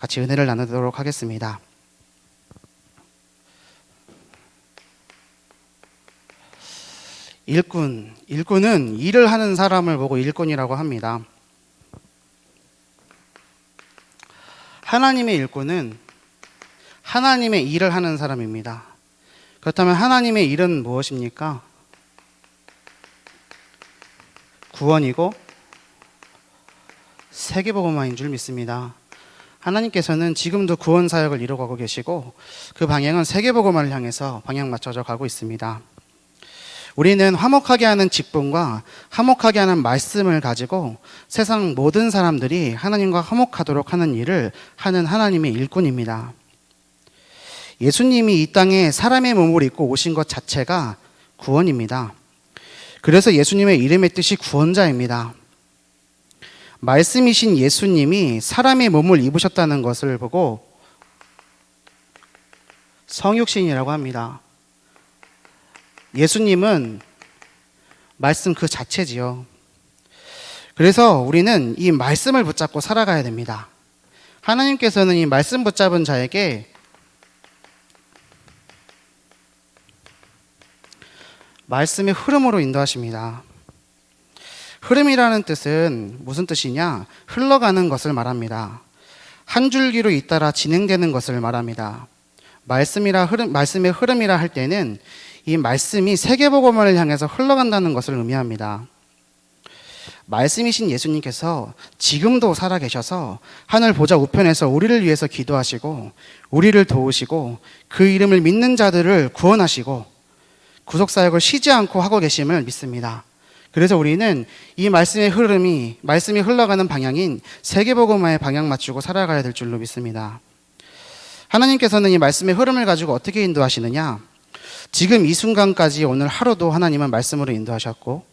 같이 은혜를 나누도록 하겠습니다. 일꾼은 일을 하는 사람을 보고 일꾼이라고 합니다. 하나님의 일꾼은 하나님의 일을 하는 사람입니다. 그렇다면 하나님의 일은 무엇입니까? 구원이고 세계복음화인 줄 믿습니다. 하나님께서는 지금도 구원 사역을 이루어가고 계시고 그 방향은 세계복음화를 향해서 방향 맞춰져 가고 있습니다. 우리는 화목하게 하는 직분과 화목하게 하는 말씀을 가지고 세상 모든 사람들이 하나님과 화목하도록 하는 일을 하는 하나님의 일꾼입니다. 예수님이 이 땅에 사람의 몸을 입고 오신 것 자체가 구원입니다. 그래서 예수님의 이름의 뜻이 구원자입니다. 말씀이신 예수님이 사람의 몸을 입으셨다는 것을 보고 성육신이라고 합니다. 예수님은 말씀 그 자체지요. 그래서 우리는 이 말씀을 붙잡고 살아가야 됩니다. 하나님께서는 이 말씀 붙잡은 자에게 말씀의 흐름으로 인도하십니다. 흐름이라는 뜻은 무슨 뜻이냐? 흘러가는 것을 말합니다. 한 줄기로 잇따라 진행되는 것을 말합니다. 말씀의 흐름이라 할 때는 이 말씀이 세계복음화를 향해서 흘러간다는 것을 의미합니다. 말씀이신 예수님께서 지금도 살아계셔서 하늘 보좌 우편에서 우리를 위해서 기도하시고 우리를 도우시고 그 이름을 믿는 자들을 구원하시고 구속사역을 쉬지 않고 하고 계심을 믿습니다. 그래서 우리는 이 말씀이 흘러가는 방향인 세계복음화에 방향 맞추고 살아가야 될 줄로 믿습니다. 하나님께서는 이 말씀의 흐름을 가지고 어떻게 인도하시느냐? 지금 이 순간까지 오늘 하루도 하나님은 말씀으로 인도하셨고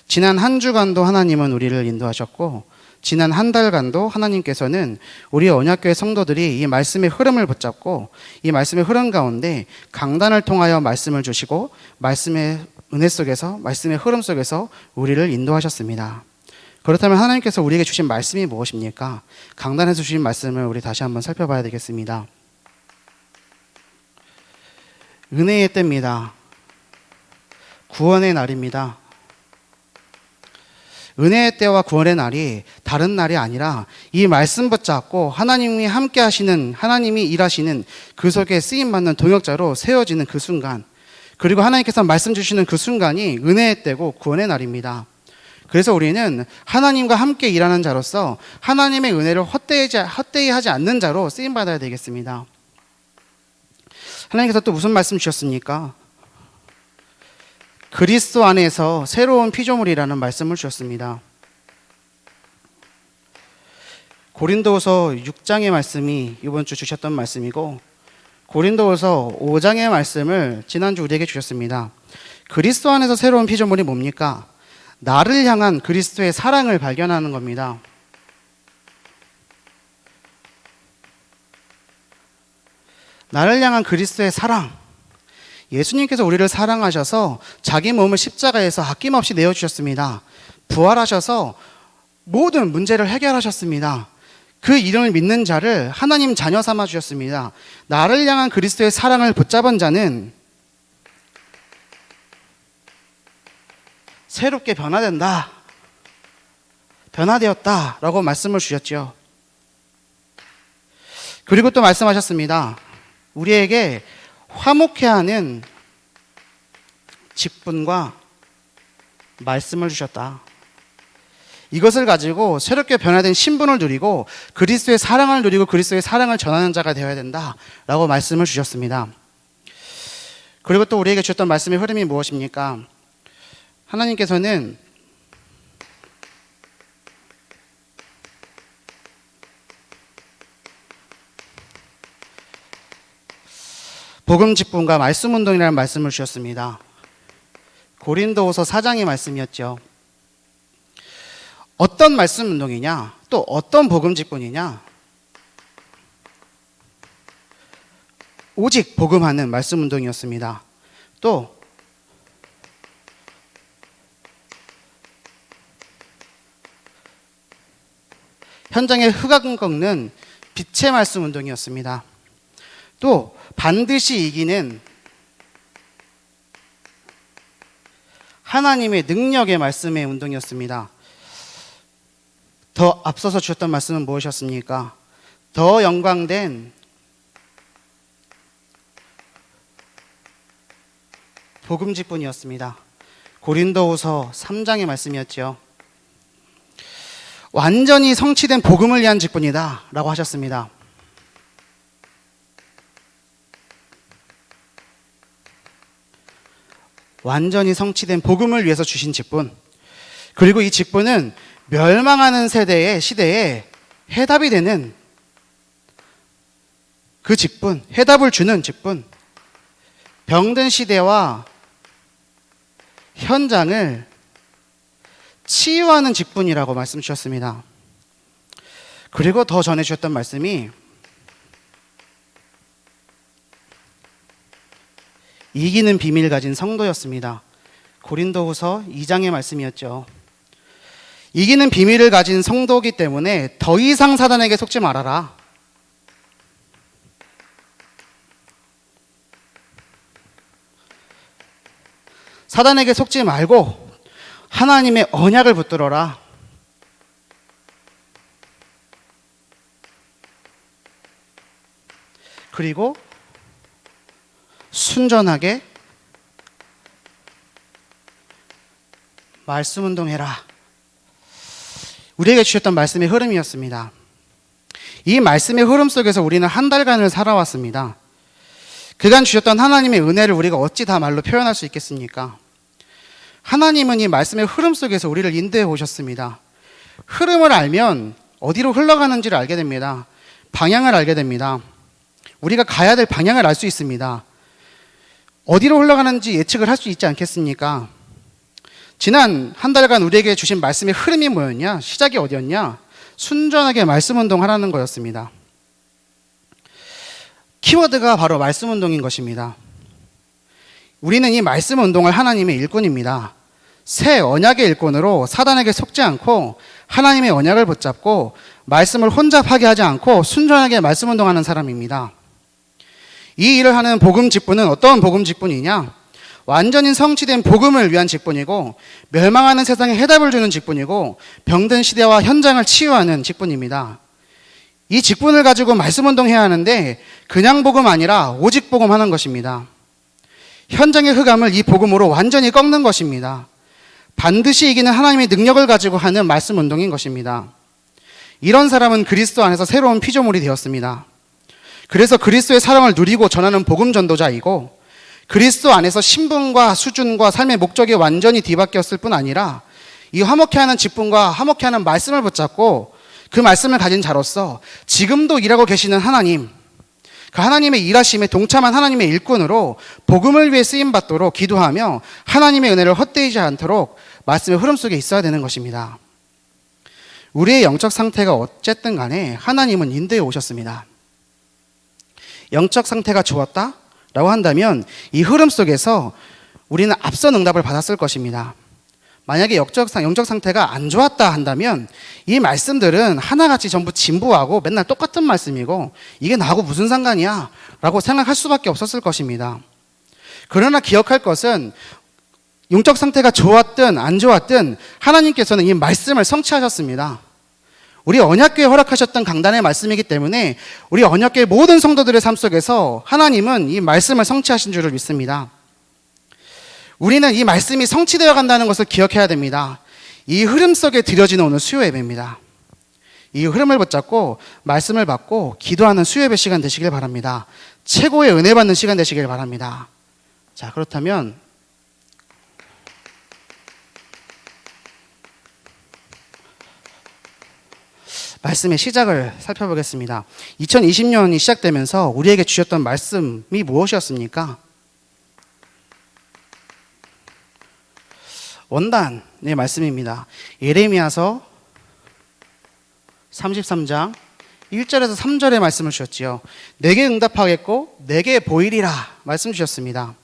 지난 한 주간도 하나님은 우리를 인도하셨고 지난 한 달간도 하나님께서는 우리 언약교회 성도들이 이 말씀의 흐름을 붙잡고 이 말씀의 흐름 가운데 강단을 통하여 말씀을 주시고 말씀의 은혜 속에서 말씀의 흐름 속에서 우리를 인도하셨습니다. 그렇다면 하나님께서 우리에게 주신 말씀이 무엇입니까? 강단에서 주신 말씀을 우리 다시 한번 살펴봐야 되겠습니다. 은혜의 때입니다. 구원의 날입니다. 은혜의 때와 구원의 날이 다른 날이 아니라 이 말씀 붙잡고 하나님이 함께 하시는, 하나님이 일하시는 그 속에 쓰임받는 동역자로 세워지는 그 순간, 그리고 하나님께서 말씀 주시는 그 순간이 은혜의 때고 구원의 날입니다. 그래서 우리는 하나님과 함께 일하는 자로서 하나님의 은혜를 헛되이 하지 않는 자로 쓰임받아야 되겠습니다. 하나님께서 또 무슨 말씀 주셨습니까? 그리스도 안에서 새로운 피조물이라는 말씀을 주셨습니다. 고린도후서 6장의 말씀이 이번 주 주셨던 말씀이고 고린도후서 5장의 말씀을 지난주 우리에게 주셨습니다. 그리스도 안에서 새로운 피조물이 뭡니까? 나를 향한 그리스도의 사랑을 발견하는 겁니다. 나를 향한 그리스도의 사랑. 예수님께서 우리를 사랑하셔서 자기 몸을 십자가에서 아낌없이 내어주셨습니다. 부활하셔서 모든 문제를 해결하셨습니다. 그 이름을 믿는 자를 하나님 자녀 삼아 주셨습니다. 나를 향한 그리스도의 사랑을 붙잡은 자는 새롭게 변화되었다라고 말씀을 주셨죠. 그리고 또 말씀하셨습니다. 우리에게 화목해 하는 직분과 말씀을 주셨다. 이것을 가지고 새롭게 변화된 신분을 누리고 그리스도의 사랑을 누리고 그리스도의 사랑을 전하는 자가 되어야 된다라고 말씀을 주셨습니다. 그리고 또 우리에게 주셨던 말씀의 흐름이 무엇입니까? 하나님께서는 복음 직분과 말씀 운동이라는 말씀을 주셨습니다. 고린도후서 4장의 말씀이었죠. 어떤 말씀 운동이냐? 또 어떤 복음 직분이냐? 오직 복음하는 말씀 운동이었습니다. 또 현장에 흑암 꺾는 빛의 말씀 운동이었습니다. 또 반드시 이기는 하나님의 능력의 말씀의 운동이었습니다. 더 앞서서 주셨던 말씀은 무엇이었습니까? 더 영광된 복음 직분이었습니다. 고린도후서 3장의 말씀이었죠. 완전히 성취된 복음을 위한 직분이다 라고 하셨습니다. 완전히 성취된 복음을 위해서 주신 직분, 그리고 이 직분은 멸망하는 시대에 해답이 되는 그 직분, 해답을 주는 직분, 병든 시대와 현장을 치유하는 직분이라고 말씀 주셨습니다. 그리고 더 전해 주셨던 말씀이 이기는 비밀을 가진 성도였습니다. 고린도후서 2장의 말씀이었죠. 이기는 비밀을 가진 성도이기 때문에 더 이상 사단에게 속지 말아라. 사단에게 속지 말고 하나님의 언약을 붙들어라. 그리고 순전하게 말씀 운동해라. 우리에게 주셨던 말씀의 흐름이었습니다. 이 말씀의 흐름 속에서 우리는 한 달간을 살아왔습니다. 그간 주셨던 하나님의 은혜를 우리가 어찌 다 말로 표현할 수 있겠습니까? 하나님은 이 말씀의 흐름 속에서 우리를 인도해 오셨습니다. 흐름을 알면 어디로 흘러가는지를 알게 됩니다. 방향을 알게 됩니다. 우리가 가야 될 방향을 알 수 있습니다. 어디로 흘러가는지 예측을 할 수 있지 않겠습니까? 지난 한 달간 우리에게 주신 말씀의 흐름이 뭐였냐? 시작이 어디였냐? 순전하게 말씀 운동하라는 거였습니다. 키워드가 바로 말씀 운동인 것입니다. 우리는 이 말씀 운동을 하나님의 일꾼입니다. 새 언약의 일꾼으로 사단에게 속지 않고 하나님의 언약을 붙잡고 말씀을 혼잡하게 하지 않고 순전하게 말씀 운동하는 사람입니다. 이 일을 하는 복음 직분은 어떤 복음 직분이냐? 완전히 성취된 복음을 위한 직분이고 멸망하는 세상에 해답을 주는 직분이고 병든 시대와 현장을 치유하는 직분입니다. 이 직분을 가지고 말씀 운동해야 하는데 그냥 복음 아니라 오직 복음 하는 것입니다. 현장의 흑암을 이 복음으로 완전히 꺾는 것입니다. 반드시 이기는 하나님의 능력을 가지고 하는 말씀 운동인 것입니다. 이런 사람은 그리스도 안에서 새로운 피조물이 되었습니다. 그래서 그리스도의 사랑을 누리고 전하는 복음 전도자이고 그리스도 안에서 신분과 수준과 삶의 목적이 완전히 뒤바뀌었을 뿐 아니라 이 화목해하는 직분과 화목해하는 말씀을 붙잡고 그 말씀을 가진 자로서 지금도 일하고 계시는 하나님, 그 하나님의 일하심에 동참한 하나님의 일꾼으로 복음을 위해 쓰임받도록 기도하며 하나님의 은혜를 헛되이지 않도록 말씀의 흐름 속에 있어야 되는 것입니다. 우리의 영적 상태가 어쨌든 간에 하나님은 인도해 오셨습니다. 영적 상태가 좋았다? 라고 한다면 이 흐름 속에서 우리는 앞선 응답을 받았을 것입니다. 만약에 영적 상태가 안 좋았다 한다면 이 말씀들은 하나같이 전부 진부하고 맨날 똑같은 말씀이고 이게 나하고 무슨 상관이야? 라고 생각할 수밖에 없었을 것입니다. 그러나 기억할 것은 영적 상태가 좋았든 안 좋았든 하나님께서는 이 말씀을 성취하셨습니다. 우리 언약교회 허락하셨던 강단의 말씀이기 때문에 우리 언약교회 모든 성도들의 삶 속에서 하나님은 이 말씀을 성취하신 줄을 믿습니다. 우리는 이 말씀이 성취되어 간다는 것을 기억해야 됩니다. 이 흐름 속에 드려지는 오늘 수요 예배입니다. 이 흐름을 붙잡고 말씀을 받고 기도하는 수요 예배 시간 되시길 바랍니다. 최고의 은혜 받는 시간 되시길 바랍니다. 자, 그렇다면 말씀의 시작을 살펴보겠습니다. 2020년이 시작되면서 우리에게 주셨던 말씀이 무엇이었습니까? 원단의 말씀입니다. 예레미야서 33장 1절에서 3절의 말씀을 주셨지요. 내게 응답하겠고 내게 보이리라 말씀 주셨습니다.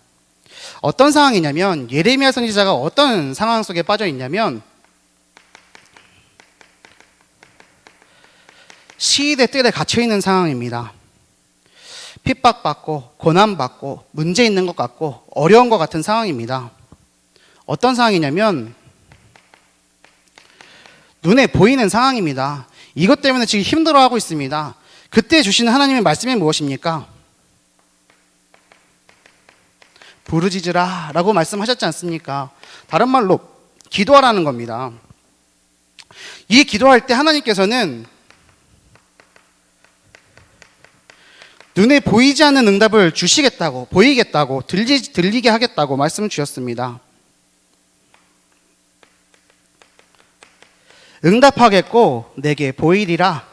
어떤 상황이냐면 예레미야 선지자가 어떤 상황 속에 빠져 있냐면 시위대 뜰에 갇혀 있는 상황입니다. 핍박받고 고난받고 문제 있는 것 같고 어려운 것 같은 상황입니다. 어떤 상황이냐면 눈에 보이는 상황입니다. 이것 때문에 지금 힘들어하고 있습니다. 그때 주시는 하나님의 말씀이 무엇입니까? 부르짖으라 라고 말씀하셨지 않습니까? 다른 말로 기도하라는 겁니다. 이 기도할 때 하나님께서는 눈에 보이지 않는 응답을 주시겠다고, 보이겠다고, 들리게 하겠다고 말씀을 주셨습니다. 응답하겠고 내게 보이리라.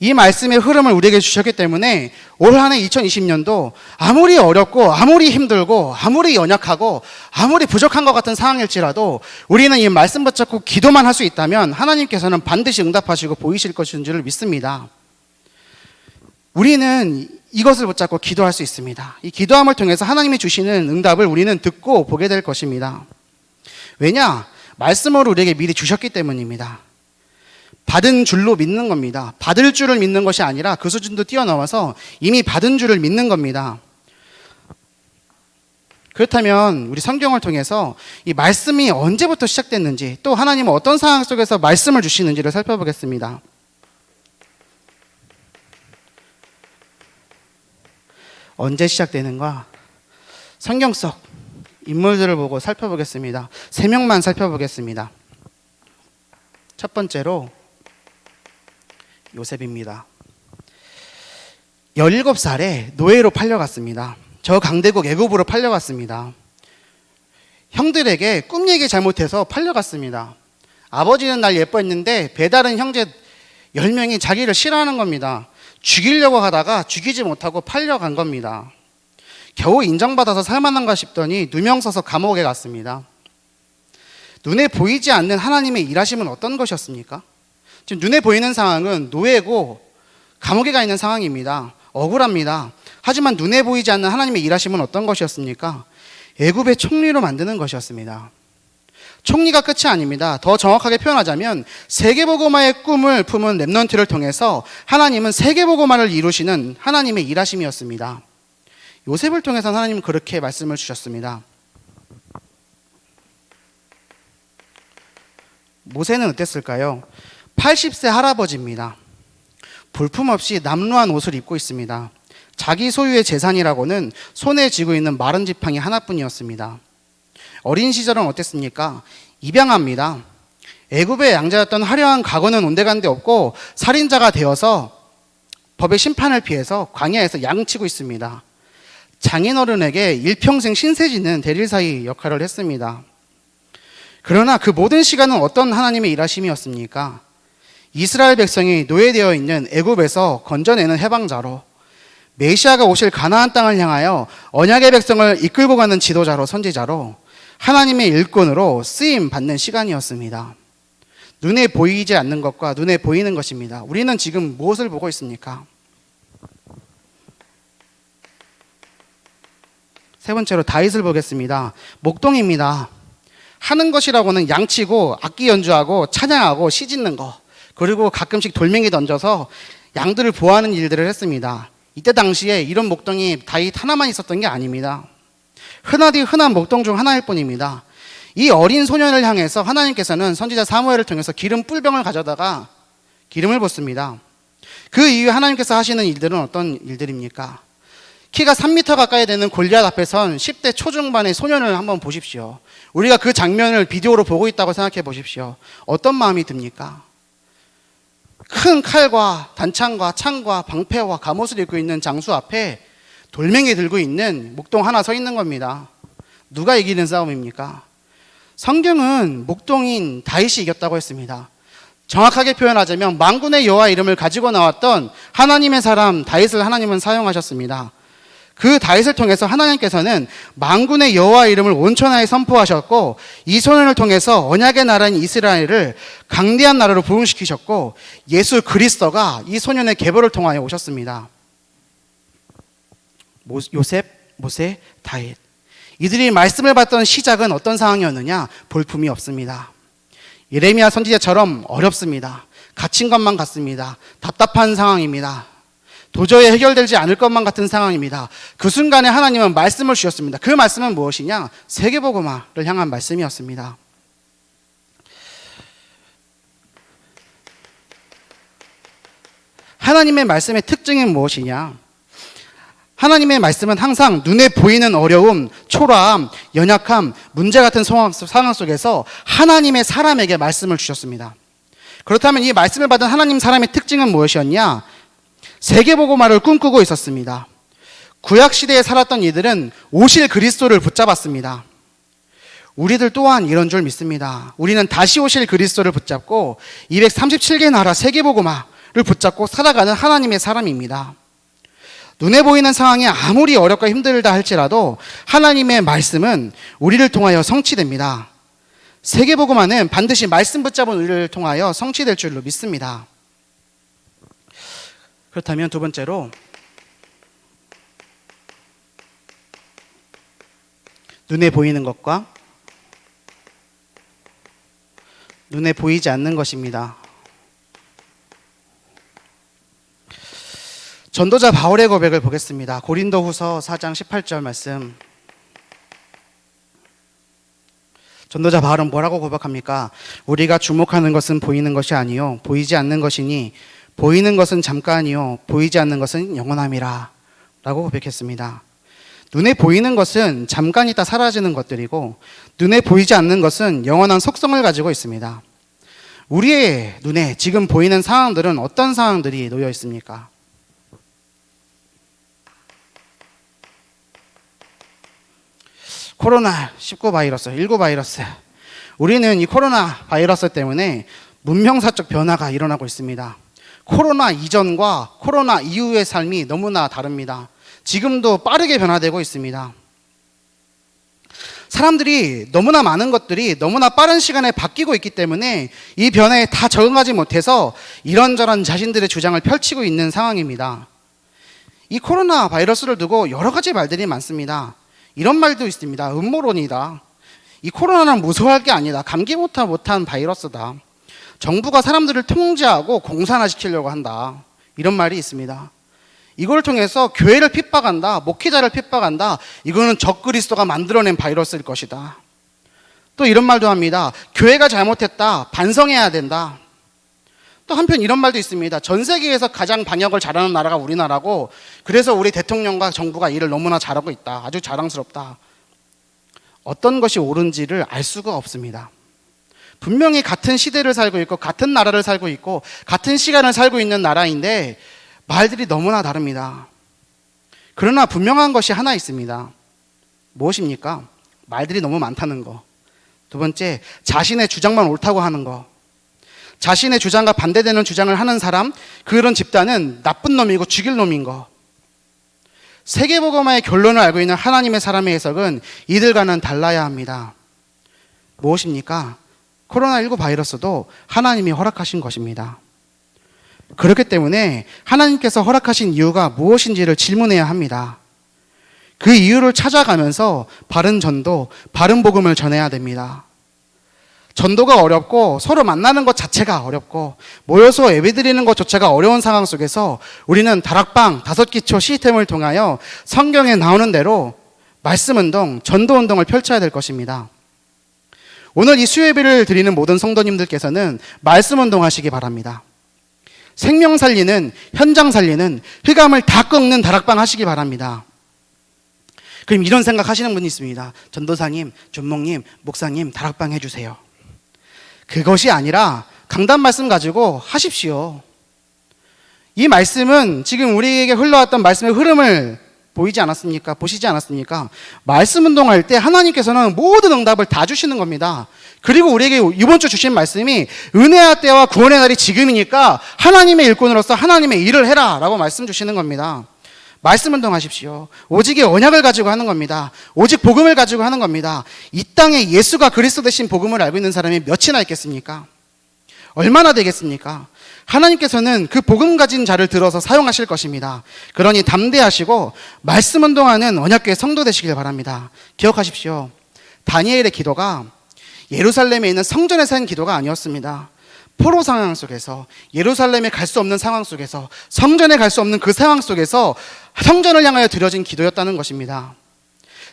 이 말씀의 흐름을 우리에게 주셨기 때문에 올 한 해 2020년도 아무리 어렵고 아무리 힘들고 아무리 연약하고 아무리 부족한 것 같은 상황일지라도 우리는 이 말씀 붙잡고 기도만 할 수 있다면 하나님께서는 반드시 응답하시고 보이실 것인 줄 믿습니다. 우리는 이것을 붙잡고 기도할 수 있습니다. 이 기도함을 통해서 하나님이 주시는 응답을 우리는 듣고 보게 될 것입니다. 왜냐? 말씀으로 우리에게 미리 주셨기 때문입니다. 받은 줄로 믿는 겁니다. 받을 줄을 믿는 것이 아니라 그 수준도 뛰어넘어서 이미 받은 줄을 믿는 겁니다. 그렇다면 우리 성경을 통해서 이 말씀이 언제부터 시작됐는지, 또 하나님은 어떤 상황 속에서 말씀을 주시는지를 살펴보겠습니다. 언제 시작되는가? 성경 속 인물들을 보고 살펴보겠습니다. 3명만 살펴보겠습니다. 첫 번째로 요셉입니다. 17살에 노예로 팔려갔습니다. 저 강대국 애굽으로 팔려갔습니다. 형들에게 꿈 얘기 잘못해서 팔려갔습니다. 아버지는 날 예뻐했는데 배다른 형제 10명이 자기를 싫어하는 겁니다. 죽이려고 하다가 죽이지 못하고 팔려간 겁니다. 겨우 인정받아서 살만한가 싶더니 누명 써서 감옥에 갔습니다. 눈에 보이지 않는 하나님의 일하심은 어떤 것이었습니까? 지금 눈에 보이는 상황은 노예고 감옥에 가 있는 상황입니다. 억울합니다. 하지만 눈에 보이지 않는 하나님의 일하심은 어떤 것이었습니까? 애굽의 총리로 만드는 것이었습니다. 총리가 끝이 아닙니다. 더 정확하게 표현하자면 세계복음화의 꿈을 품은 렘넌트를 통해서 하나님은 세계복음화를 이루시는 하나님의 일하심이었습니다. 요셉을 통해서 하나님은 그렇게 말씀을 주셨습니다. 모세는 어땠을까요? 80세 할아버지입니다. 볼품없이 남루한 옷을 입고 있습니다. 자기 소유의 재산이라고는 손에 쥐고 있는 마른 지팡이 하나뿐이었습니다. 어린 시절은 어땠습니까? 입양합니다. 애굽의 양자였던 화려한 과거는 온데간데 없고 살인자가 되어서 법의 심판을 피해서 광야에서 양치고 있습니다. 장인어른에게 일평생 신세지는 대릴사이 역할을 했습니다. 그러나 그 모든 시간은 어떤 하나님의 일하심이었습니까? 이스라엘 백성이 노예되어 있는 애굽에서 건져내는 해방자로, 메시아가 오실 가나안 땅을 향하여 언약의 백성을 이끌고 가는 지도자로, 선지자로, 하나님의 일꾼으로 쓰임 받는 시간이었습니다. 눈에 보이지 않는 것과 눈에 보이는 것입니다. 우리는 지금 무엇을 보고 있습니까? 세 번째로 다윗을 보겠습니다. 목동입니다. 하는 것이라고는 양치고 악기 연주하고 찬양하고 시짓는 거, 그리고 가끔씩 돌멩이 던져서 양들을 보호하는 일들을 했습니다. 이때 당시에 이런 목동이 다윗 하나만 있었던 게 아닙니다. 흔하디 흔한 목동 중 하나일 뿐입니다. 이 어린 소년을 향해서 하나님께서는 선지자 사무엘을 통해서 기름 뿔병을 가져다가 기름을 붓습니다. 그 이후에 하나님께서 하시는 일들은 어떤 일들입니까? 키가 3m 가까이 되는 골리앗 앞에 선 10대 초중반의 소년을 한번 보십시오. 우리가 그 장면을 비디오로 보고 있다고 생각해 보십시오. 어떤 마음이 듭니까? 큰 칼과 단창과 창과 방패와 갑옷을 입고 있는 장수 앞에 돌멩이 들고 있는 목동 하나 서 있는 겁니다. 누가 이기는 싸움입니까? 성경은 목동인 다윗이 이겼다고 했습니다. 정확하게 표현하자면 만군의 여호와 이름을 가지고 나왔던 하나님의 사람 다윗을 하나님은 사용하셨습니다. 그 다윗을 통해서 하나님께서는 만군의 여호와 이름을 온천하에 선포하셨고, 이 소년을 통해서 언약의 나라인 이스라엘을 강대한 나라로 부흥시키셨고, 예수 그리스도가 이 소년의 계보를 통하여 오셨습니다. 요셉, 모세, 다윗, 이들이 말씀을 받던 시작은 어떤 상황이었느냐? 볼품이 없습니다. 예레미야 선지자처럼 어렵습니다. 갇힌 것만 같습니다. 답답한 상황입니다. 도저히 해결되지 않을 것만 같은 상황입니다. 그 순간에 하나님은 말씀을 주셨습니다. 그 말씀은 무엇이냐? 세계복음화를 향한 말씀이었습니다. 하나님의 말씀의 특징은 무엇이냐? 하나님의 말씀은 항상 눈에 보이는 어려움, 초라함, 연약함, 문제 같은 상황 속에서 하나님의 사람에게 말씀을 주셨습니다. 그렇다면 이 말씀을 받은 하나님 사람의 특징은 무엇이었냐? 세계복음화를 꿈꾸고 있었습니다. 구약시대에 살았던 이들은 오실 그리스도를 붙잡았습니다. 우리들 또한 이런 줄 믿습니다. 우리는 다시 오실 그리스도를 붙잡고 237개 나라 세계복음화를 붙잡고 살아가는 하나님의 사람입니다. 눈에 보이는 상황이 아무리 어렵고 힘들다 할지라도 하나님의 말씀은 우리를 통하여 성취됩니다. 세계복음화는 반드시 말씀 붙잡은 우리를 통하여 성취될 줄로 믿습니다. 그렇다면 두 번째로 눈에 보이는 것과 눈에 보이지 않는 것입니다. 전도자 바울의 고백을 보겠습니다. 고린도후서 4장 18절 말씀. 전도자 바울은 뭐라고 고백합니까? 우리가 주목하는 것은 보이는 것이 아니요 보이지 않는 것이니 보이는 것은 잠깐이요 보이지 않는 것은 영원함이라 라고 고백했습니다. 눈에 보이는 것은 잠깐 있다 사라지는 것들이고 눈에 보이지 않는 것은 영원한 속성을 가지고 있습니다. 우리의 눈에 지금 보이는 상황들은 어떤 상황들이 놓여 있습니까? 코로나19 바이러스, 19 바이러스. 우리는 이 코로나 바이러스 때문에 문명사적 변화가 일어나고 있습니다. 코로나 이전과 코로나 이후의 삶이 너무나 다릅니다. 지금도 빠르게 변화되고 있습니다. 사람들이 너무나 많은 것들이 너무나 빠른 시간에 바뀌고 있기 때문에 이 변화에 다 적응하지 못해서 이런저런 자신들의 주장을 펼치고 있는 상황입니다. 이 코로나 바이러스를 두고 여러 가지 말들이 많습니다. 이런 말도 있습니다. 음모론이다. 이 코로나는 무서워할 게 아니다. 감기 못한 바이러스다. 정부가 사람들을 통제하고 공산화시키려고 한다. 이런 말이 있습니다. 이걸 통해서 교회를 핍박한다. 목회자를 핍박한다. 이거는 적그리스도가 만들어낸 바이러스일 것이다. 또 이런 말도 합니다. 교회가 잘못했다. 반성해야 된다. 또 한편 이런 말도 있습니다. 전 세계에서 가장 방역을 잘하는 나라가 우리나라고 그래서 우리 대통령과 정부가 일을 너무나 잘하고 있다. 아주 자랑스럽다. 어떤 것이 옳은지를 알 수가 없습니다. 분명히 같은 시대를 살고 있고 같은 나라를 살고 있고 같은 시간을 살고 있는 나라인데 말들이 너무나 다릅니다. 그러나 분명한 것이 하나 있습니다. 무엇입니까? 말들이 너무 많다는 거. 두 번째, 자신의 주장만 옳다고 하는 거. 자신의 주장과 반대되는 주장을 하는 사람, 그런 집단은 나쁜 놈이고 죽일 놈인 거. 세계복음화의 결론을 알고 있는 하나님의 사람의 해석은 이들과는 달라야 합니다. 무엇입니까? 코로나19 바이러스도 하나님이 허락하신 것입니다. 그렇기 때문에 하나님께서 허락하신 이유가 무엇인지를 질문해야 합니다. 그 이유를 찾아가면서 바른 전도, 바른 복음을 전해야 됩니다. 전도가 어렵고 서로 만나는 것 자체가 어렵고 모여서 예배드리는 것조차가 어려운 상황 속에서 우리는 다락방 5기초 시스템을 통하여 성경에 나오는 대로 말씀운동, 전도운동을 펼쳐야 될 것입니다. 오늘 이 수요예배를 드리는 모든 성도님들께서는 말씀운동 하시기 바랍니다. 생명 살리는, 현장 살리는, 흑암을 다 꺾는 다락방 하시기 바랍니다. 그럼 이런 생각 하시는 분이 있습니다. 전도사님, 준목님, 목사님 다락방 해주세요. 그것이 아니라 강단 말씀 가지고 하십시오. 이 말씀은 지금 우리에게 흘러왔던 말씀의 흐름을 보이지 않았습니까? 보시지 않았습니까? 말씀 운동할 때 하나님께서는 모든 응답을 다 주시는 겁니다. 그리고 우리에게 이번 주 주신 말씀이 은혜의 때와 구원의 날이 지금이니까 하나님의 일꾼으로서 하나님의 일을 해라 라고 말씀 주시는 겁니다. 말씀 운동하십시오. 오직의 언약을 가지고 하는 겁니다. 오직 복음을 가지고 하는 겁니다. 이 땅에 예수가 그리스도 되신 복음을 알고 있는 사람이 몇이나 있겠습니까? 얼마나 되겠습니까? 하나님께서는 그 복음 가진 자를 들어서 사용하실 것입니다. 그러니 담대하시고 말씀 운동하는 언약궤 성도 되시길 바랍니다. 기억하십시오. 다니엘의 기도가 예루살렘에 있는 성전에서 한 기도가 아니었습니다. 포로 상황 속에서, 예루살렘에 갈 수 없는 상황 속에서, 성전에 갈 수 없는 그 상황 속에서 성전을 향하여 드려진 기도였다는 것입니다.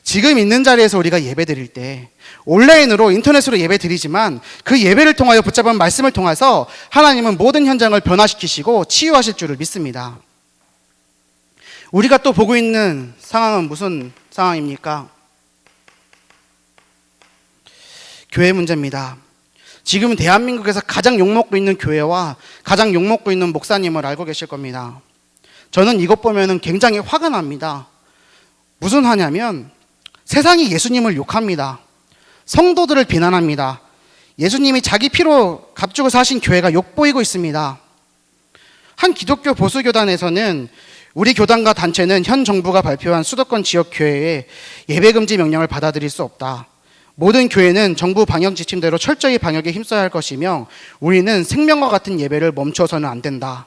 지금 있는 자리에서 우리가 예배 드릴 때 온라인으로, 인터넷으로 예배 드리지만 그 예배를 통하여 붙잡은 말씀을 통해서 하나님은 모든 현장을 변화시키시고 치유하실 줄을 믿습니다. 우리가 또 보고 있는 상황은 무슨 상황입니까? 교회 문제입니다. 지금 대한민국에서 가장 욕먹고 있는 교회와 가장 욕먹고 있는 목사님을 알고 계실 겁니다. 저는 이것 보면 굉장히 화가 납니다. 무슨 화냐면 세상이 예수님을 욕합니다. 성도들을 비난합니다. 예수님이 자기 피로 값주고 사신 교회가 욕보이고 있습니다. 한 기독교 보수교단에서는 우리 교단과 단체는 현 정부가 발표한 수도권 지역 교회의 예배금지 명령을 받아들일 수 없다. 모든 교회는 정부 방역 지침대로 철저히 방역에 힘써야 할 것이며 우리는 생명과 같은 예배를 멈춰서는 안 된다.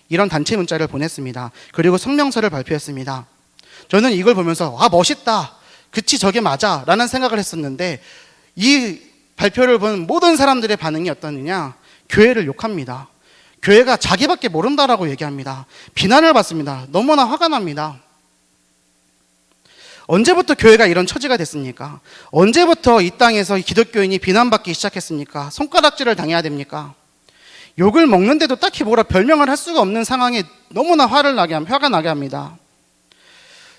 이런 단체 문자를 보냈습니다. 그리고 성명서를 발표했습니다. 저는 이걸 보면서 멋있다. 그치, 저게 맞아. 라는 생각을 했었는데 이 발표를 본 모든 사람들의 반응이 어떠느냐? 교회를 욕합니다. 교회가 자기밖에 모른다라고 얘기합니다. 비난을 받습니다. 너무나 화가 납니다. 언제부터 교회가 이런 처지가 됐습니까? 언제부터 이 땅에서 기독교인이 비난받기 시작했습니까? 손가락질을 당해야 됩니까? 욕을 먹는데도 딱히 뭐라 별명을 할 수가 없는 상황에 너무나 화가 나게 합니다.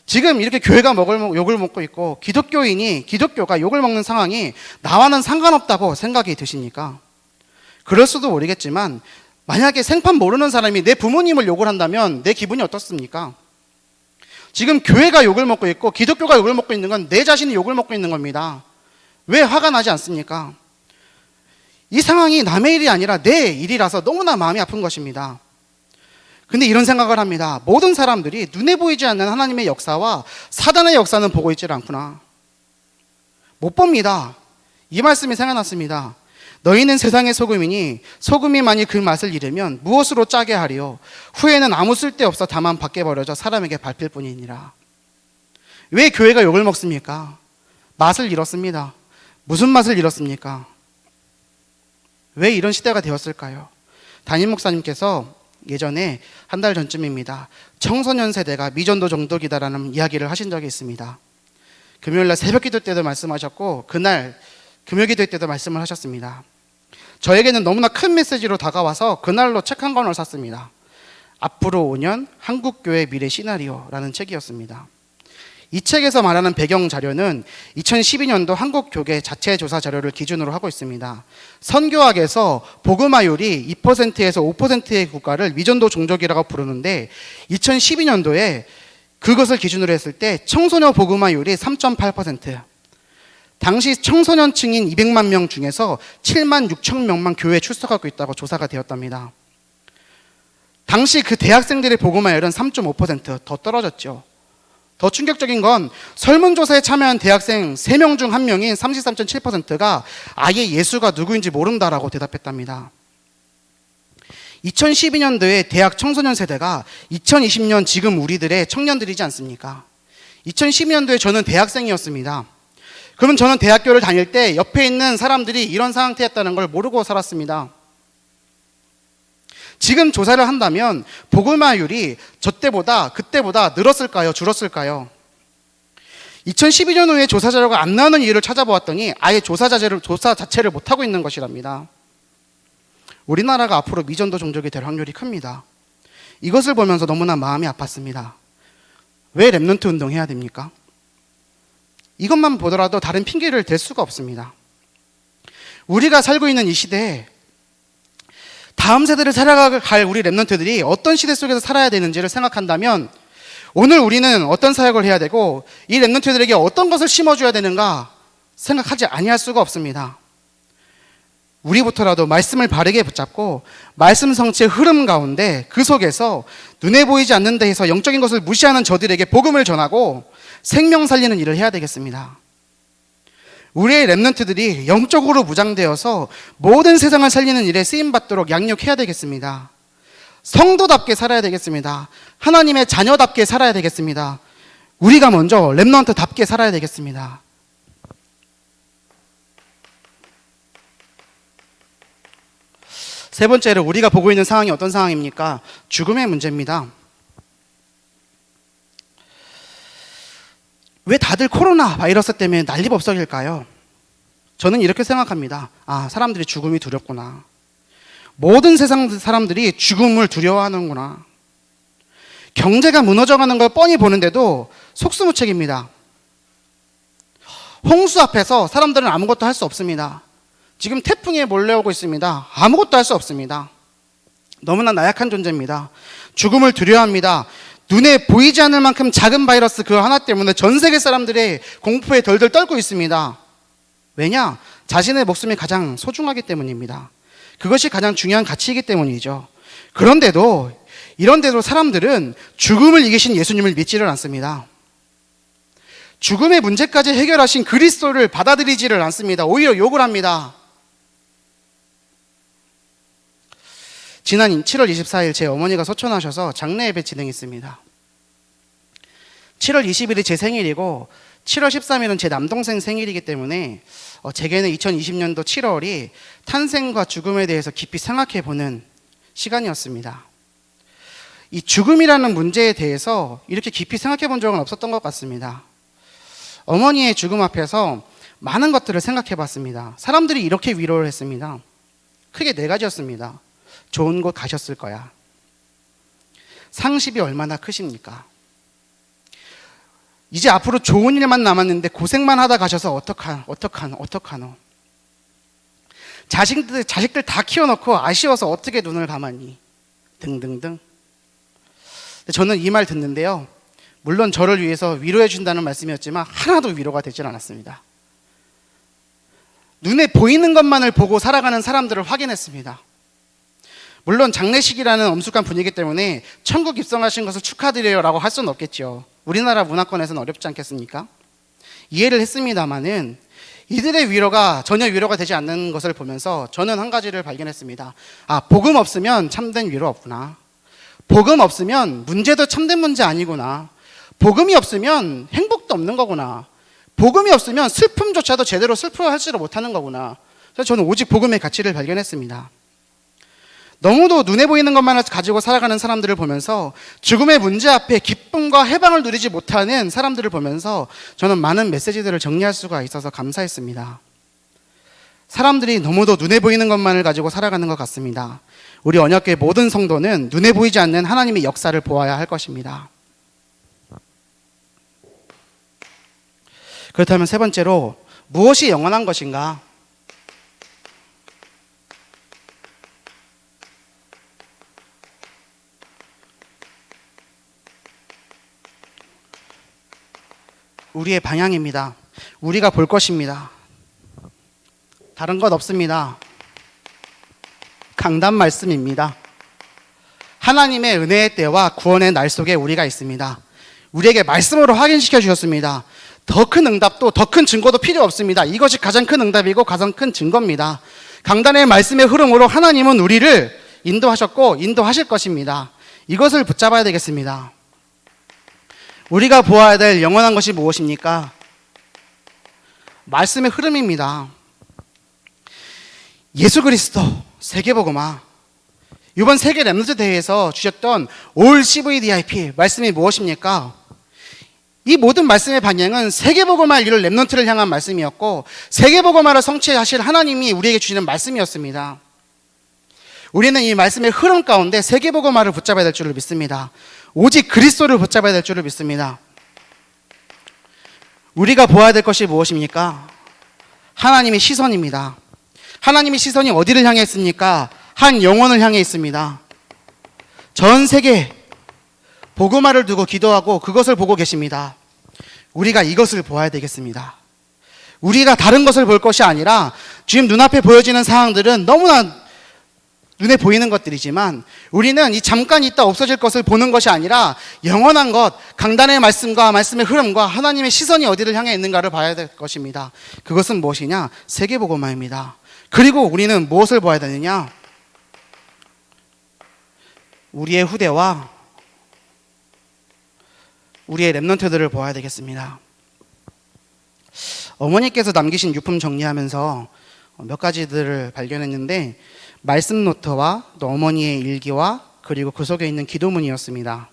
지금 이렇게 교회가 욕을 먹고 있고 기독교가 욕을 먹는 상황이 나와는 상관없다고 생각이 드십니까? 그럴 수도 모르겠지만 만약에 생판 모르는 사람이 내 부모님을 욕을 한다면 내 기분이 어떻습니까? 지금 교회가 욕을 먹고 있고 기독교가 욕을 먹고 있는 건 내 자신이 욕을 먹고 있는 겁니다. 왜 화가 나지 않습니까? 이 상황이 남의 일이 아니라 내 일이라서 너무나 마음이 아픈 것입니다. 근데 이런 생각을 합니다. 모든 사람들이 눈에 보이지 않는 하나님의 역사와 사단의 역사는 보고 있질 않구나. 못 봅니다. 이 말씀이 생각났습니다. 너희는 세상의 소금이니 소금이 만일 그 맛을 잃으면 무엇으로 짜게 하리요? 후에는 아무 쓸데없어 다만 밖에 버려져 사람에게 밟힐 뿐이니라. 왜 교회가 욕을 먹습니까? 맛을 잃었습니다. 무슨 맛을 잃었습니까? 왜 이런 시대가 되었을까요? 담임 목사님께서 예전에 한 달 전쯤입니다. 청소년 세대가 미전도 종독이다라는 이야기를 하신 적이 있습니다. 금요일날 새벽기도 때도 말씀하셨고 그날 금요기도 때도 말씀을 하셨습니다. 저에게는 너무나 큰 메시지로 다가와서 그날로 책 한 권을 샀습니다. 앞으로 5년 한국교회 미래 시나리오라는 책이었습니다. 이 책에서 말하는 배경 자료는 2012년도 한국교계 자체 조사 자료를 기준으로 하고 있습니다. 선교학에서 복음화율이 2%에서 5%의 국가를 미전도 종족이라고 부르는데 2012년도에 그것을 기준으로 했을 때 청소년 복음화율이 3.8%, 당시 청소년층인 200만 명 중에서 7만 6천 명만 교회에 출석하고 있다고 조사가 되었답니다. 당시 그 대학생들의 복음화율은 3.5%, 더 떨어졌죠. 더 충격적인 건 설문조사에 참여한 대학생 3명 중 1명인 33.7%가 아예 예수가 누구인지 모른다라고 대답했답니다. 2012년도에 대학 청소년 세대가 2020년 지금 우리들의 청년들이지 않습니까? 2012년도에 저는 대학생이었습니다. 그럼 저는 대학교를 다닐 때 옆에 있는 사람들이 이런 상태였다는 걸 모르고 살았습니다. 지금 조사를 한다면 복음화율이 그때보다 늘었을까요? 줄었을까요? 2012년 후에 조사 자료가 안 나오는 이유를 찾아보았더니 아예 조사 자체를 못하고 있는 것이랍니다. 우리나라가 앞으로 미전도 종족이 될 확률이 큽니다. 이것을 보면서 너무나 마음이 아팠습니다. 왜 렘넌트 운동해야 됩니까? 이것만 보더라도 다른 핑계를 댈 수가 없습니다. 우리가 살고 있는 이 시대에 다음 세대를 살아갈 우리 렘넌트들이 어떤 시대 속에서 살아야 되는지를 생각한다면 오늘 우리는 어떤 사역을 해야 되고 이 렘넌트들에게 어떤 것을 심어줘야 되는가 생각하지 아니할 수가 없습니다. 우리부터라도 말씀을 바르게 붙잡고 말씀 성취의 흐름 가운데 그 속에서 눈에 보이지 않는 데에서 영적인 것을 무시하는 저들에게 복음을 전하고 생명 살리는 일을 해야 되겠습니다. 우리의 렘넌트들이 영적으로 무장되어서 모든 세상을 살리는 일에 쓰임받도록 양육해야 되겠습니다. 성도답게 살아야 되겠습니다. 하나님의 자녀답게 살아야 되겠습니다. 우리가 먼저 렘넌트답게 살아야 되겠습니다. 세 번째로 우리가 보고 있는 상황이 어떤 상황입니까? 죽음의 문제입니다. 왜 다들 코로나 바이러스 때문에 난리법석일까요? 저는 이렇게 생각합니다. 사람들이 죽음이 두렵구나. 모든 세상 사람들이 죽음을 두려워하는구나. 경제가 무너져가는 걸 뻔히 보는데도 속수무책입니다. 홍수 앞에서 사람들은 아무것도 할 수 없습니다. 지금 태풍이 몰려오고 있습니다. 아무것도 할 수 없습니다. 너무나 나약한 존재입니다. 죽음을 두려워합니다. 눈에 보이지 않을 만큼 작은 바이러스 그 하나 때문에 전 세계 사람들의 공포에 덜덜 떨고 있습니다. 왜냐? 자신의 목숨이 가장 소중하기 때문입니다. 그것이 가장 중요한 가치이기 때문이죠. 그런데도 이런데도 사람들은 죽음을 이기신 예수님을 믿지를 않습니다. 죽음의 문제까지 해결하신 그리스도를 받아들이지를 않습니다. 오히려 욕을 합니다. 지난 7월 24일 제 어머니가 소천하셔서 장례 예배 진행했습니다. 7월 20일이 제 생일이고 7월 13일은 제 남동생 생일이기 때문에 제게는 2020년도 7월이 탄생과 죽음에 대해서 깊이 생각해보는 시간이었습니다. 이 죽음이라는 문제에 대해서 이렇게 깊이 생각해본 적은 없었던 것 같습니다. 어머니의 죽음 앞에서 많은 것들을 생각해봤습니다. 사람들이 이렇게 위로를 했습니다. 크게 4가지였습니다. 좋은 곳 가셨을 거야. 상십이 얼마나 크십니까? 이제 앞으로 좋은 일만 남았는데 고생만 하다 가셔서 어떡하노? 자식들 다 키워놓고 아쉬워서 어떻게 눈을 감았니? 등등등. 저는 이 말 듣는데요. 물론 저를 위해서 위로해 준다는 말씀이었지만 하나도 위로가 되질 않았습니다. 눈에 보이는 것만을 보고 살아가는 사람들을 확인했습니다. 물론 장례식이라는 엄숙한 분위기 때문에 천국 입성하신 것을 축하드려요 라고 할 수는 없겠죠. 우리나라 문화권에서는 어렵지 않겠습니까? 이해를 했습니다마는 이들의 위로가 전혀 위로가 되지 않는 것을 보면서 저는 한 가지를 발견했습니다. 복음 없으면 참된 위로 없구나. 복음 없으면 문제도 참된 문제 아니구나. 복음이 없으면 행복도 없는 거구나. 복음이 없으면 슬픔조차도 제대로 슬퍼하지를 못하는 거구나. 그래서 저는 오직 복음의 가치를 발견했습니다. 너무도 눈에 보이는 것만을 가지고 살아가는 사람들을 보면서 죽음의 문제 앞에 기쁨과 해방을 누리지 못하는 사람들을 보면서 저는 많은 메시지들을 정리할 수가 있어서 감사했습니다. 사람들이 너무도 눈에 보이는 것만을 가지고 살아가는 것 같습니다. 우리 언약교회 모든 성도는 눈에 보이지 않는 하나님의 역사를 보아야 할 것입니다. 그렇다면 세 번째로 무엇이 영원한 것인가? 우리의 방향입니다. 우리가 볼 것입니다. 다른 것 없습니다. 강단 말씀입니다. 하나님의 은혜의 때와 구원의 날 속에 우리가 있습니다. 우리에게 말씀으로 확인시켜 주셨습니다. 더 큰 응답도 더 큰 증거도 필요 없습니다. 이것이 가장 큰 응답이고 가장 큰 증거입니다. 강단의 말씀의 흐름으로 하나님은 우리를 인도하셨고 인도하실 것입니다. 이것을 붙잡아야 되겠습니다. 우리가 보아야 될 영원한 것이 무엇입니까? 말씀의 흐름입니다. 예수 그리스도 세계복음화. 이번 세계 렘넌트 대회에서 주셨던 올 CVDIP 말씀이 무엇입니까? 이 모든 말씀의 방향은 세계복음화 이룰 렘넌트를 향한 말씀이었고 세계복음화를 성취하실 하나님이 우리에게 주시는 말씀이었습니다. 우리는 이 말씀의 흐름 가운데 세계복음화를 붙잡아야 될 줄을 믿습니다. 오직 그리스도를 붙잡아야 될 줄을 믿습니다. 우리가 보아야 될 것이 무엇입니까? 하나님의 시선입니다. 하나님의 시선이 어디를 향해 있습니까? 한 영혼을 향해 있습니다. 전 세계 복음화를 두고 기도하고 그것을 보고 계십니다. 우리가 이것을 보아야 되겠습니다. 우리가 다른 것을 볼 것이 아니라 지금 눈앞에 보여지는 상황들은 너무나 눈에 보이는 것들이지만 우리는 이 잠깐 있다 없어질 것을 보는 것이 아니라 영원한 것, 강단의 말씀과 말씀의 흐름과 하나님의 시선이 어디를 향해 있는가를 봐야 될 것입니다. 그것은 무엇이냐? 세계복음화입니다. 그리고 우리는 무엇을 봐야 되느냐? 우리의 후대와 우리의 렘넌트들을 보아야 되겠습니다. 어머니께서 남기신 유품 정리하면서 몇 가지들을 발견했는데 말씀 노트와 또 어머니의 일기와 그리고 그 속에 있는 기도문이었습니다.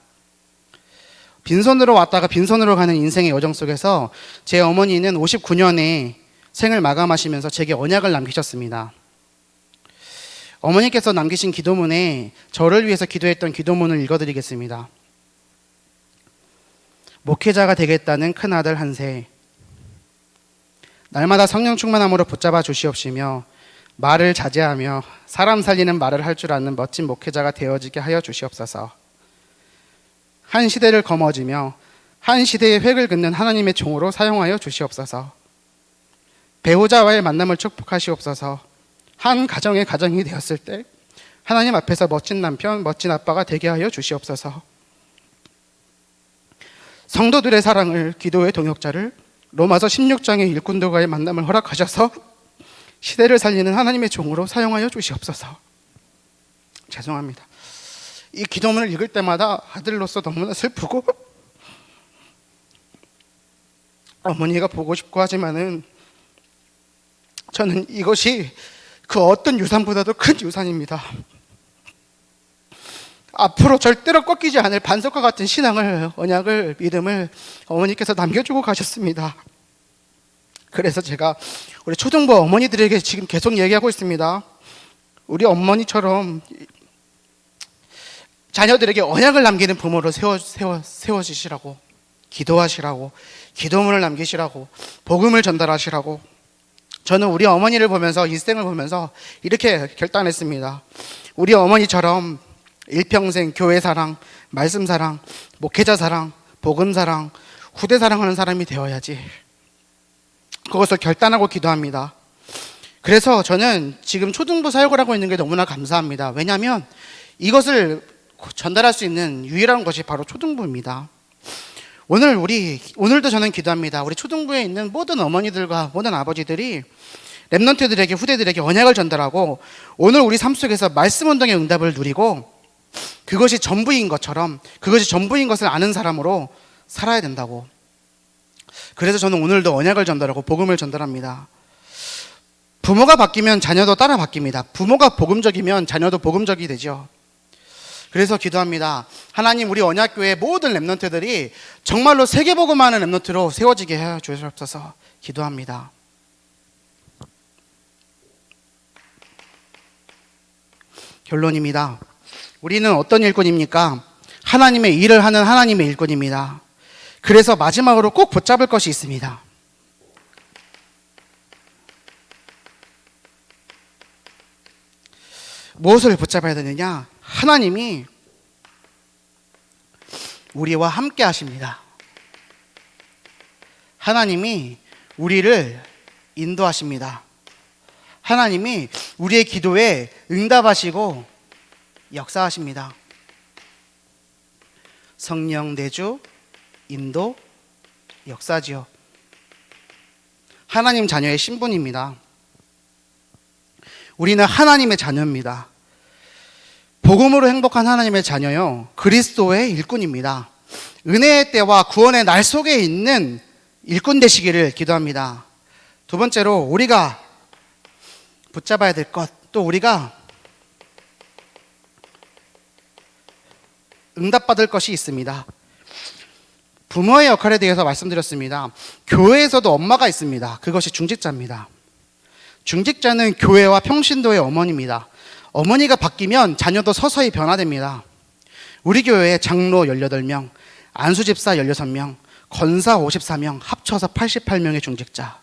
빈손으로 왔다가 빈손으로 가는 인생의 여정 속에서 제 어머니는 59년에 생을 마감하시면서 제게 언약을 남기셨습니다. 어머니께서 남기신 기도문에 저를 위해서 기도했던 기도문을 읽어드리겠습니다. 목회자가 되겠다는 큰아들 한세, 날마다 성령 충만함으로 붙잡아 주시옵시며 말을 자제하며 사람 살리는 말을 할 줄 아는 멋진 목회자가 되어지게 하여 주시옵소서. 한 시대를 거머쥐며 한 시대의 획을 긋는 하나님의 종으로 사용하여 주시옵소서. 배우자와의 만남을 축복하시옵소서. 한 가정의 가정이 되었을 때 하나님 앞에서 멋진 남편, 멋진 아빠가 되게 하여 주시옵소서. 성도들의 사랑을, 기도의 동역자를, 로마서 16장의 일꾼들과의 만남을 허락하셔서 시대를 살리는 하나님의 종으로 사용하여 주시옵소서. 죄송합니다. 이 기도문을 읽을 때마다 아들로서 너무나 슬프고 어머니가 보고 싶고 하지만은 저는 이것이 그 어떤 유산보다도 큰 유산입니다. 앞으로 절대로 꺾이지 않을 반석과 같은 신앙을, 언약을, 믿음을 어머니께서 남겨주고 가셨습니다. 그래서 제가 우리 초등부 어머니들에게 지금 계속 얘기하고 있습니다. 우리 어머니처럼 자녀들에게 언약을 남기는 부모로 세워지시라고, 기도하시라고, 기도문을 남기시라고, 복음을 전달하시라고. 저는 우리 어머니를 보면서, 일생을 보면서 이렇게 결단했습니다. 우리 어머니처럼 일평생 교회 사랑, 말씀 사랑, 목회자 사랑, 복음 사랑, 후대 사랑하는 사람이 되어야지. 그것을 결단하고 기도합니다. 그래서 저는 지금 초등부 사역을 하고 있는 게 너무나 감사합니다. 왜냐하면 이것을 전달할 수 있는 유일한 것이 바로 초등부입니다. 오늘도 저는 기도합니다. 우리 초등부에 있는 모든 어머니들과 모든 아버지들이 랩런트들에게, 후대들에게 언약을 전달하고 오늘 우리 삶 속에서 말씀 운동의 응답을 누리고 그것이 전부인 것처럼, 그것이 전부인 것을 아는 사람으로 살아야 된다고. 그래서 저는 오늘도 언약을 전달하고 복음을 전달합니다. 부모가 바뀌면 자녀도 따라 바뀝니다. 부모가 복음적이면 자녀도 복음적이 되죠. 그래서 기도합니다. 하나님, 우리 언약교회 모든 랩런트들이 정말로 세계복음하는 랩런트로 세워지게 해 주시옵소서. 기도합니다. 결론입니다. 우리는 어떤 일꾼입니까? 하나님의 일을 하는 하나님의 일꾼입니다. 그래서 마지막으로 꼭 붙잡을 것이 있습니다. 무엇을 붙잡아야 되느냐? 하나님이 우리와 함께 하십니다. 하나님이 우리를 인도하십니다. 하나님이 우리의 기도에 응답하시고 역사하십니다. 성령 내주, 인도, 역사지요. 하나님 자녀의 신분입니다. 우리는 하나님의 자녀입니다. 복음으로 행복한 하나님의 자녀요, 그리스도의 일꾼입니다. 은혜의 때와 구원의 날 속에 있는 일꾼 되시기를 기도합니다. 두 번째로 우리가 붙잡아야 될 것, 또 우리가 응답받을 것이 있습니다. 부모의 역할에 대해서 말씀드렸습니다. 교회에서도 엄마가 있습니다. 그것이 중직자입니다. 중직자는 교회와 평신도의 어머니입니다. 어머니가 바뀌면 자녀도 서서히 변화됩니다. 우리 교회에 장로 18명, 안수집사 16명, 권사 54명, 합쳐서 88명의 중직자.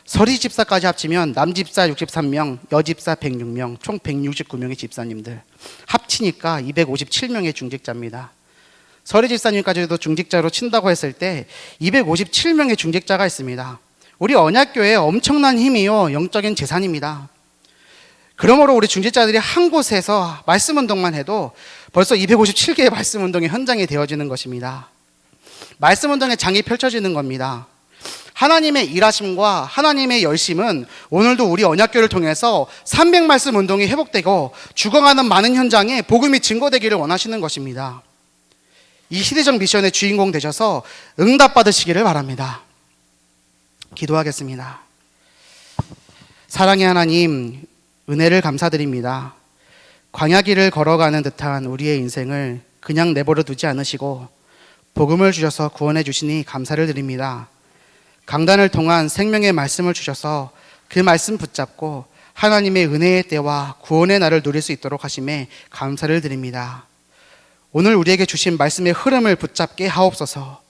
서리집사까지 합치면 남집사 63명, 여집사 106명, 총 169명의 집사님들. 합치니까 257명의 중직자입니다. 서리집사님까지도 중직자로 친다고 했을 때 257명의 중직자가 있습니다. 우리 언약교회에 엄청난 힘이요, 영적인 재산입니다. 그러므로 우리 중직자들이 한 곳에서 말씀 운동만 해도 벌써 257개의 말씀 운동의 현장이 되어지는 것입니다. 말씀 운동의 장이 펼쳐지는 겁니다. 하나님의 일하심과 하나님의 열심은 오늘도 우리 언약교를 통해서 300말씀 운동이 회복되고 죽어가는 많은 현장에 복음이 증거되기를 원하시는 것입니다. 이 시대적 미션의 주인공 되셔서 응답받으시기를 바랍니다. 기도하겠습니다. 사랑의 하나님, 은혜를 감사드립니다. 광야길을 걸어가는 듯한 우리의 인생을 그냥 내버려 두지 않으시고 복음을 주셔서 구원해 주시니 감사를 드립니다. 강단을 통한 생명의 말씀을 주셔서 그 말씀 붙잡고 하나님의 은혜의 때와 구원의 날을 누릴 수 있도록 하심에 감사를 드립니다. 오늘 우리에게 주신 말씀의 흐름을 붙잡게 하옵소서.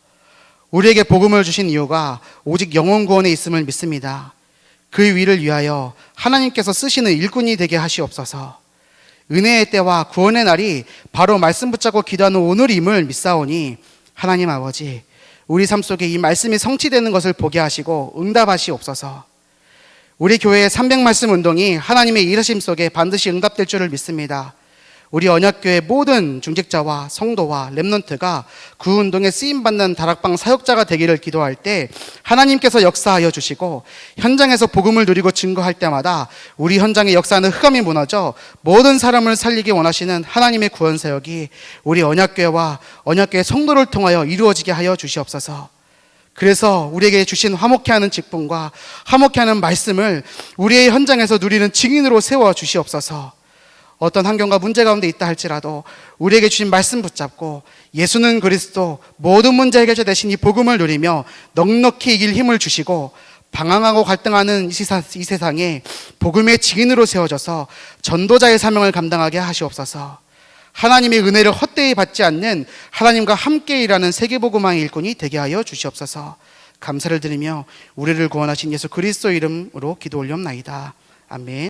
우리에게 복음을 주신 이유가 오직 영혼 구원에 있음을 믿습니다. 그 위를 위하여 하나님께서 쓰시는 일꾼이 되게 하시옵소서. 은혜의 때와 구원의 날이 바로 말씀 붙잡고 기도하는 오늘임을 믿사오니 하나님 아버지, 우리 삶 속에 이 말씀이 성취되는 것을 보게 하시고 응답하시옵소서. 우리 교회의 300말씀 운동이 하나님의 일하심 속에 반드시 응답될 줄을 믿습니다. 우리 언약교회 모든 중직자와 성도와 렘넌트가 그 운동에 쓰임받는 다락방 사역자가 되기를 기도할 때 하나님께서 역사하여 주시고 현장에서 복음을 누리고 증거할 때마다 우리 현장의 역사는 흑암이 무너져 모든 사람을 살리기 원하시는 하나님의 구원 사역이 우리 언약교회와 언약교회 성도를 통하여 이루어지게 하여 주시옵소서. 그래서 우리에게 주신 화목케 하는 직분과 화목케 하는 말씀을 우리의 현장에서 누리는 증인으로 세워 주시옵소서. 어떤 환경과 문제 가운데 있다 할지라도 우리에게 주신 말씀 붙잡고 예수는 그리스도 모든 문제 해결자 되신 이 복음을 누리며 넉넉히 이길 힘을 주시고 방황하고 갈등하는 이 세상에 복음의 증인으로 세워져서 전도자의 사명을 감당하게 하시옵소서. 하나님의 은혜를 헛되이 받지 않는 하나님과 함께 일하는 세계복음화의 일꾼이 되게 하여 주시옵소서. 감사를 드리며 우리를 구원하신 예수 그리스도 이름으로 기도 올리옵나이다. 아멘.